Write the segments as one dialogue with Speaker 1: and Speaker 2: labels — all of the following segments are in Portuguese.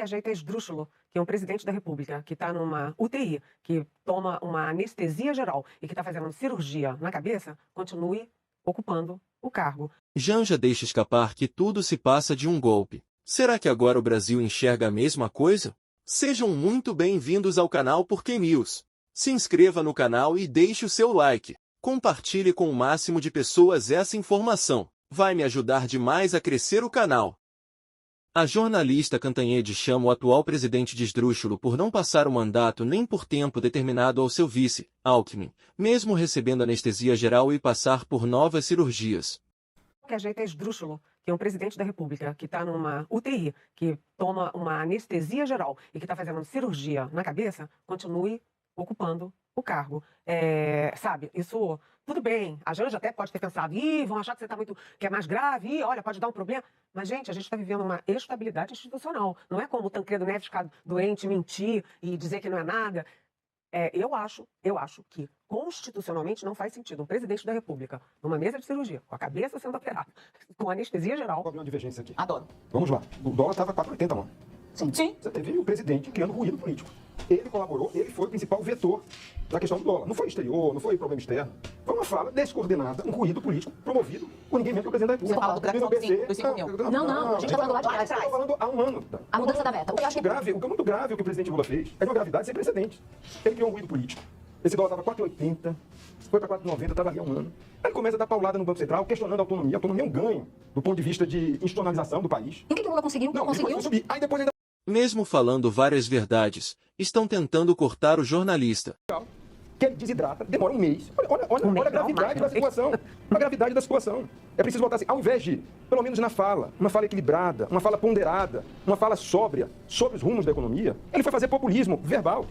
Speaker 1: Qualquer jeito é esdrúxulo que um presidente da República que está numa UTI, que toma uma anestesia geral e que está fazendo cirurgia na cabeça, continue ocupando o cargo.
Speaker 2: Janja deixa escapar que tudo se passa de um golpe. Será que agora o Brasil enxerga a mesma coisa? Sejam muito bem-vindos ao canal Porquê News. Se inscreva no canal e deixe o seu like. Compartilhe com o máximo de pessoas essa informação. Vai me ajudar demais a crescer o canal. A jornalista Cantanhede chama o atual presidente de esdrúxulo por não passar o mandato nem por tempo determinado ao seu vice, Alckmin, mesmo recebendo anestesia geral e passar por novas cirurgias.
Speaker 1: Qualquer jeito é esdrúxulo que um presidente da República que está numa UTI, que toma uma anestesia geral e que está fazendo cirurgia na cabeça, continue ocupando o cargo. Sabe, isso, tudo bem, a Janja até pode ter pensado, vão achar que você tá muito, que é mais grave, olha, pode dar um problema. Mas, gente, a gente está vivendo uma estabilidade institucional. Não é como o Tancredo Neves ficar doente, mentir e dizer que não é nada. Eu acho que constitucionalmente não faz sentido um presidente da República, numa mesa de cirurgia, com a cabeça sendo operada, com anestesia geral.
Speaker 3: Qual é uma divergência aqui?
Speaker 4: Adoro.
Speaker 3: Vamos lá. O dólar estava 4,80, mano.
Speaker 4: Sim.
Speaker 3: Você teve o presidente criando ruído político. Ele colaborou, ele foi o principal vetor da questão do dólar. Não foi exterior, não foi problema externo. Foi uma fala descoordenada, um ruído político promovido por ninguém menos que o presidente da República.
Speaker 4: Você fala do grafite dos 5 mil.
Speaker 5: Não, a gente tá falando lá de trás.
Speaker 3: Eu tô falando há um ano.
Speaker 5: A mudança da meta.
Speaker 3: O que eu acho grave, o que é muito grave o que o presidente Lula fez é de uma gravidade sem precedentes. Ele criou um ruído político. Esse dólar estava 4,80, foi para 4,90, estava ali há um ano. Aí ele começa a dar paulada no Banco Central, questionando a autonomia. A autonomia é um ganho do ponto de vista de institucionalização do país.
Speaker 5: E o que o Lula conseguiu?
Speaker 3: Não, conseguiu subir. Aí depois ainda
Speaker 2: Mesmo falando várias verdades, estão tentando cortar o jornalista.
Speaker 3: que ele desidrata, demora um mês. Olha a gravidade da situação. A gravidade da situação. É preciso voltar assim, ao invés de, pelo menos na fala, uma fala equilibrada, uma fala ponderada, uma fala sóbria sobre os rumos da economia, ele foi fazer populismo verbal.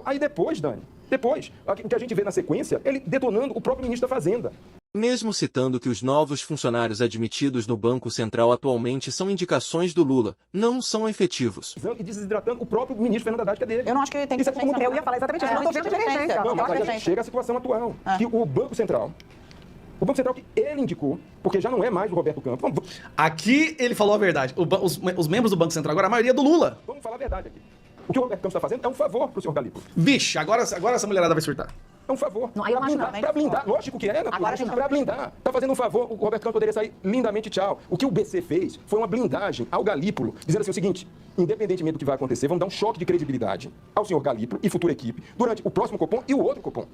Speaker 3: Aí depois, Dani, o que a gente vê na sequência, ele detonando o próprio ministro da Fazenda.
Speaker 2: Mesmo citando que os novos funcionários admitidos no Banco Central atualmente são indicações do Lula, não são efetivos.
Speaker 3: E desidratando o próprio ministro Fernando Haddad, que é dele.
Speaker 4: Eu não acho que tem que ser muito...
Speaker 1: Eu ia falar exatamente isso, eu não estou vendo divergência.
Speaker 3: Não, mas aí chega a situação atual, que o Banco Central que ele indicou, porque já não é mais do Roberto Campos.
Speaker 6: Aqui ele falou a verdade. Os membros do Banco Central, agora a maioria é do Lula.
Speaker 3: Vamos falar a verdade aqui. O que o Roberto Campos está fazendo é um favor para o senhor Galípolo.
Speaker 6: Vixe, agora essa mulherada vai surtar.
Speaker 3: É um favor.
Speaker 5: Não, aí eu não acho não.
Speaker 3: Pra blindar, lógico que é,
Speaker 5: Agora não.
Speaker 3: Pra blindar. Tá fazendo um favor, o Roberto Campos poderia sair lindamente tchau. O que o BC fez foi uma blindagem ao Galípolo, dizendo assim o seguinte, independentemente do que vai acontecer, vamos dar um choque de credibilidade ao senhor Galípolo e futura equipe durante o próximo Copom e o outro Copom.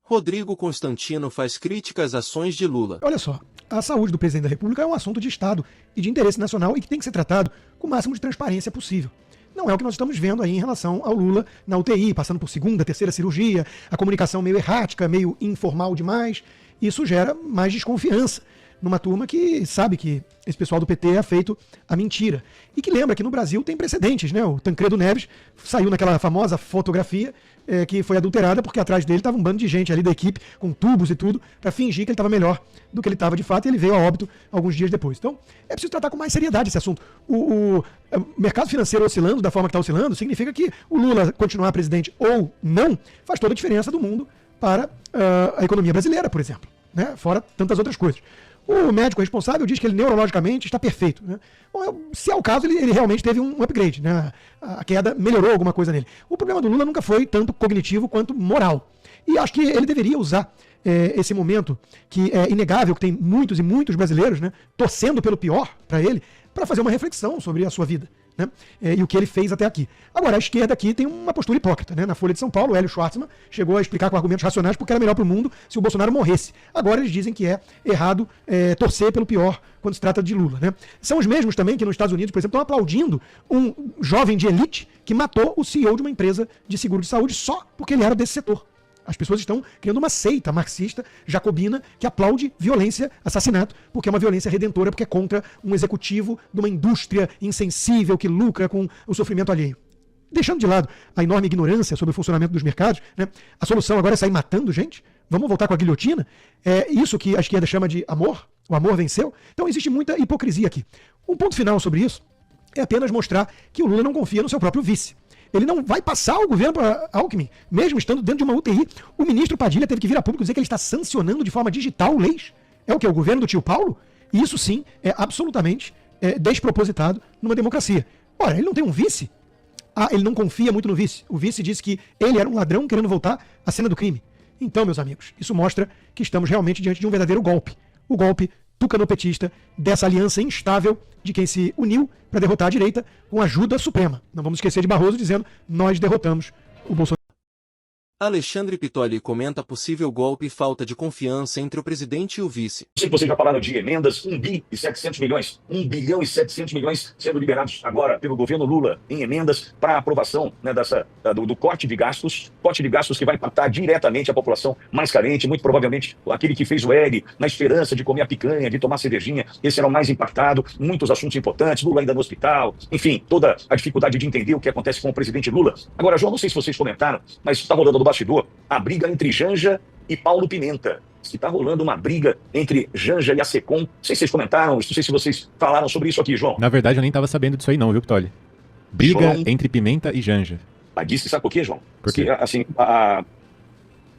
Speaker 2: Rodrigo Constantino faz críticas às ações de Lula.
Speaker 7: Olha só, a saúde do presidente da República é um assunto de Estado e de interesse nacional e que tem que ser tratado com o máximo de transparência possível. Não é o que nós estamos vendo aí em relação ao Lula na UTI, passando por segunda, terceira cirurgia, a comunicação meio errática, meio informal demais. Isso gera mais desconfiança numa turma que sabe que esse pessoal do PT é feito a mentira. E que lembra que no Brasil tem precedentes, né? O Tancredo Neves saiu naquela famosa fotografia que foi adulterada porque atrás dele estava um bando de gente ali da equipe, com tubos e tudo, para fingir que ele estava melhor do que ele estava de fato, e ele veio a óbito alguns dias depois. Então, é preciso tratar com mais seriedade esse assunto. O mercado financeiro oscilando da forma que está oscilando significa que o Lula continuar presidente ou não faz toda a diferença do mundo para a economia brasileira, por exemplo, né? Fora tantas outras coisas. O médico responsável diz que ele neurologicamente está perfeito, né? Bom, se é o caso, ele realmente teve um upgrade, né? A queda melhorou alguma coisa nele. O problema do Lula nunca foi tanto cognitivo quanto moral. E acho que ele deveria usar esse momento, que é inegável, que tem muitos e muitos brasileiros, né, torcendo pelo pior para ele, para fazer uma reflexão sobre a sua vida, né, e o que ele fez até aqui. Agora, a esquerda aqui tem uma postura hipócrita, né? Na Folha de São Paulo, o Hélio Schwartzman chegou a explicar com argumentos racionais porque era melhor para o mundo se o Bolsonaro morresse. Agora eles dizem que é errado torcer pelo pior quando se trata de Lula, né? São os mesmos também que nos Estados Unidos, por exemplo, estão aplaudindo um jovem de elite que matou o CEO de uma empresa de seguro de saúde só porque ele era desse setor. As pessoas estão criando uma seita marxista, jacobina, que aplaude violência, assassinato, porque é uma violência redentora, porque é contra um executivo de uma indústria insensível que lucra com o sofrimento alheio. Deixando de lado a enorme ignorância sobre o funcionamento dos mercados, né, a solução agora é sair matando gente? Vamos voltar com a guilhotina? É isso que a esquerda chama de amor? O amor venceu? Então existe muita hipocrisia aqui. Um ponto final sobre isso é apenas mostrar que o Lula não confia no seu próprio vice. Ele não vai passar o governo para Alckmin, mesmo estando dentro de uma UTI. O ministro Padilha teve que vir a público dizer que ele está sancionando de forma digital leis. É o que? O governo do tio Paulo? E isso sim é absolutamente despropositado numa democracia. Ora, ele não tem um vice? Ah, ele não confia muito no vice. O vice disse que ele era um ladrão querendo voltar à cena do crime. Então, meus amigos, isso mostra que estamos realmente diante de um verdadeiro golpe. O golpe tucanopetista dessa aliança instável de quem se uniu para derrotar a direita com ajuda suprema. Não vamos esquecer de Barroso dizendo: nós derrotamos o Bolsonaro.
Speaker 2: Alexandre Pitoli comenta possível golpe e falta de confiança entre o presidente e o vice.
Speaker 8: Sei que vocês já falaram de emendas, 1 bi e 700 milhões, 1 bilhão e 700 milhões sendo liberados agora pelo governo Lula em emendas para aprovação, né, do corte de gastos que vai impactar diretamente a população mais carente, muito provavelmente aquele que fez o L na esperança de comer a picanha, de tomar cervejinha, esse era o mais impactado, muitos assuntos importantes, Lula ainda no hospital, enfim, toda a dificuldade de entender o que acontece com o presidente Lula. Agora, João, não sei se vocês comentaram, mas está rolando no bastidor a briga entre Janja e Paulo Pimenta. Se está rolando uma briga entre Janja e a Secom. Não sei se vocês comentaram, não sei se vocês falaram sobre isso aqui, João.
Speaker 9: Na verdade, eu nem estava sabendo disso aí não, viu, Pitoli? Briga entre Pimenta e Janja.
Speaker 8: Mas disse, sabe por quê, João?
Speaker 9: Por quê?
Speaker 8: Porque, assim,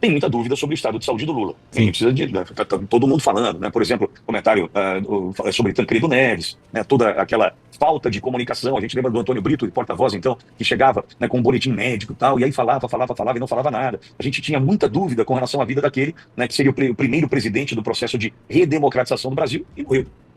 Speaker 8: tem muita dúvida sobre o estado de saúde do Lula.
Speaker 9: Sim.
Speaker 8: Precisa tá todo mundo falando, né? Por exemplo, comentário sobre Tancredo Neves, né? Toda aquela falta de comunicação. A gente lembra do Antônio Brito, porta-voz, então, que chegava, né, com um boletim médico e tal, e aí falava e não falava nada. A gente tinha muita dúvida com relação à vida daquele, né, que seria o primeiro presidente do processo de redemocratização do Brasil, e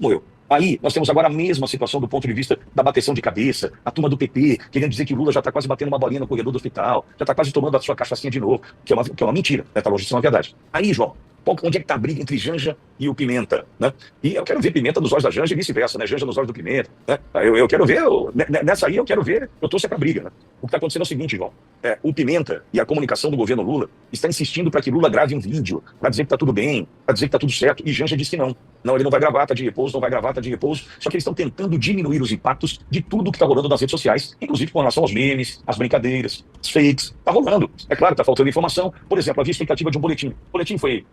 Speaker 8: morreu. Aí, nós temos agora a mesma situação do ponto de vista da bateção de cabeça, a turma do PP, querendo dizer que o Lula já está quase batendo uma bolinha no corredor do hospital, já está quase tomando a sua cachaçinha de novo, que é uma mentira, né? Tá longe de ser uma verdade. Aí, João, onde é que está a briga entre Janja e o Pimenta, né? E eu quero ver Pimenta nos olhos da Janja e vice-versa, né? Janja nos olhos do Pimenta, né? Eu quero ver, nessa aí eu quero ver, eu torço pra briga, né? O que está acontecendo é o seguinte, João, o Pimenta e a comunicação do governo Lula está insistindo para que Lula grave um vídeo, para dizer que está tudo bem, para dizer que está tudo certo, e Janja disse que não. Não, ele não vai gravar, tá de repouso, não vai gravar, tá de repouso, só que eles estão tentando diminuir os impactos de tudo que está rolando nas redes sociais, inclusive com relação aos memes, às brincadeiras, os fakes, tá rolando. É claro, tá faltando informação, por exemplo, havia expectativa de um boletim. O boletim foi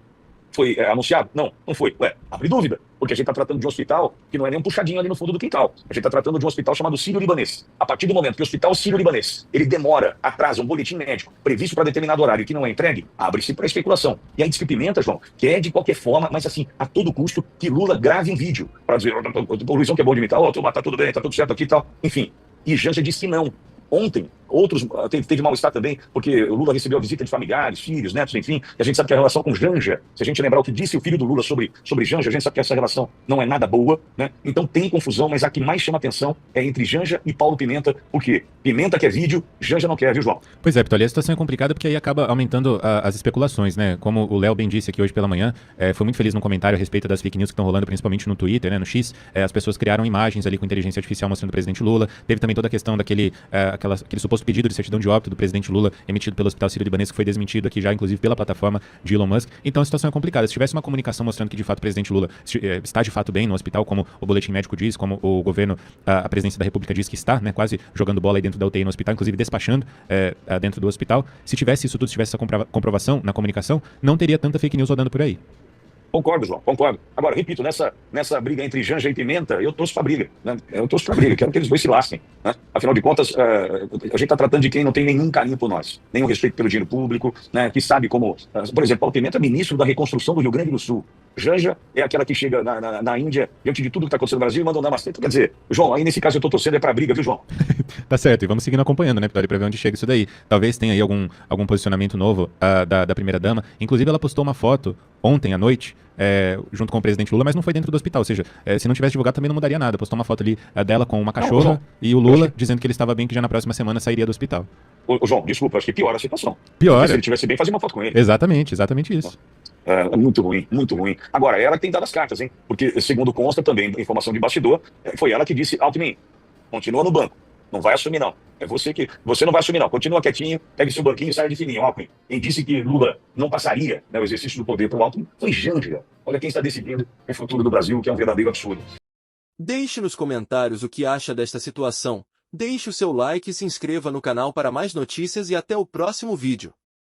Speaker 8: anunciado? Não foi. Abre dúvida, porque a gente está tratando de um hospital que não é nem um puxadinho ali no fundo do quintal. A gente está tratando de um hospital chamado Sírio-Libanês. A partir do momento que o hospital Sírio-Libanês, ele demora, atrasa um boletim médico previsto para determinado horário que não é entregue, abre-se para especulação. E aí diz que Pimenta, João, quer de qualquer forma, mas assim, a todo custo, que Lula grave um vídeo para dizer, o Luizão que é bom de imitar, tá tudo bem, tá tudo certo aqui e tal. Enfim, e Janja disse que não. Ontem, outros teve mal-estar também, porque o Lula recebeu a visita de familiares, filhos, netos, enfim, e a gente sabe que a relação com Janja, se a gente lembrar o que disse o filho do Lula sobre Janja, a gente sabe que essa relação não é nada boa, né? Então tem confusão, mas a que mais chama atenção é entre Janja e Paulo Pimenta, porque Pimenta quer vídeo, Janja não quer, viu, João?
Speaker 9: Pois é, Pitoli, a situação é complicada porque aí acaba aumentando as especulações, né? Como o Léo bem disse aqui hoje pela manhã, foi muito feliz no comentário a respeito das fake news que estão rolando, principalmente no Twitter, né, no X, as pessoas criaram imagens ali com inteligência artificial mostrando o presidente Lula, teve também toda a questão daquele suposto pedido de certidão de óbito do presidente Lula emitido pelo Hospital Sírio-Libanês, que foi desmentido aqui já, inclusive, pela plataforma de Elon Musk. Então a situação é complicada. Se tivesse uma comunicação mostrando que, de fato, o presidente Lula está, de fato, bem no hospital, como o boletim médico diz, como o governo, a presidência da República diz que está, né, quase jogando bola aí dentro da UTI no hospital, inclusive despachando dentro do hospital. Se tivesse isso tudo, se tivesse essa comprovação na comunicação, não teria tanta fake news rodando por aí.
Speaker 8: Concordo, João, concordo. Agora, repito, nessa briga entre Janja e Pimenta, eu torço pra briga, né? Eu torço pra briga, quero que eles dois se lasquem, né? Afinal de contas, a gente está tratando de quem não tem nenhum carinho por nós, nenhum respeito pelo dinheiro público, né? Que sabe como, por exemplo, Paulo Pimenta é ministro da reconstrução do Rio Grande do Sul. Janja é aquela que chega na Índia, diante de tudo que está acontecendo no Brasil, e manda um namastê. Então, quer dizer, João, aí nesse caso eu tô torcendo pra briga, viu, João?
Speaker 9: Tá certo, e vamos seguindo acompanhando, né, Pitoli, pra ver onde chega isso daí. Talvez tenha aí algum posicionamento novo da primeira-dama. Inclusive, ela postou uma foto ontem à noite, junto com o presidente Lula, mas não foi dentro do hospital, ou seja, se não tivesse divulgado também não mudaria nada. Postou uma foto ali dela com uma cachorra e o Lula dizendo que ele estava bem, que já na próxima semana sairia do hospital.
Speaker 8: Ô, João, desculpa, acho que piora a situação.
Speaker 9: Piora.
Speaker 8: Se ele estivesse bem, fazia uma foto com ele.
Speaker 9: Exatamente isso.
Speaker 8: Muito ruim, muito ruim. Agora, ela que tem dado as cartas, hein? Porque, segundo consta também, informação de bastidor, foi ela que disse, Alckmin, continua no banco, não vai assumir não. Você não vai assumir não, continua quietinho, pegue seu banquinho e saia de fininho, Alckmin. Quem disse que Lula não passaria, né, o exercício do poder para o Alckmin foi Janja. Olha quem está decidindo o futuro do Brasil, que é um verdadeiro absurdo.
Speaker 2: Deixe nos comentários o que acha desta situação. Deixe o seu like e se inscreva no canal para mais notícias e até o próximo vídeo.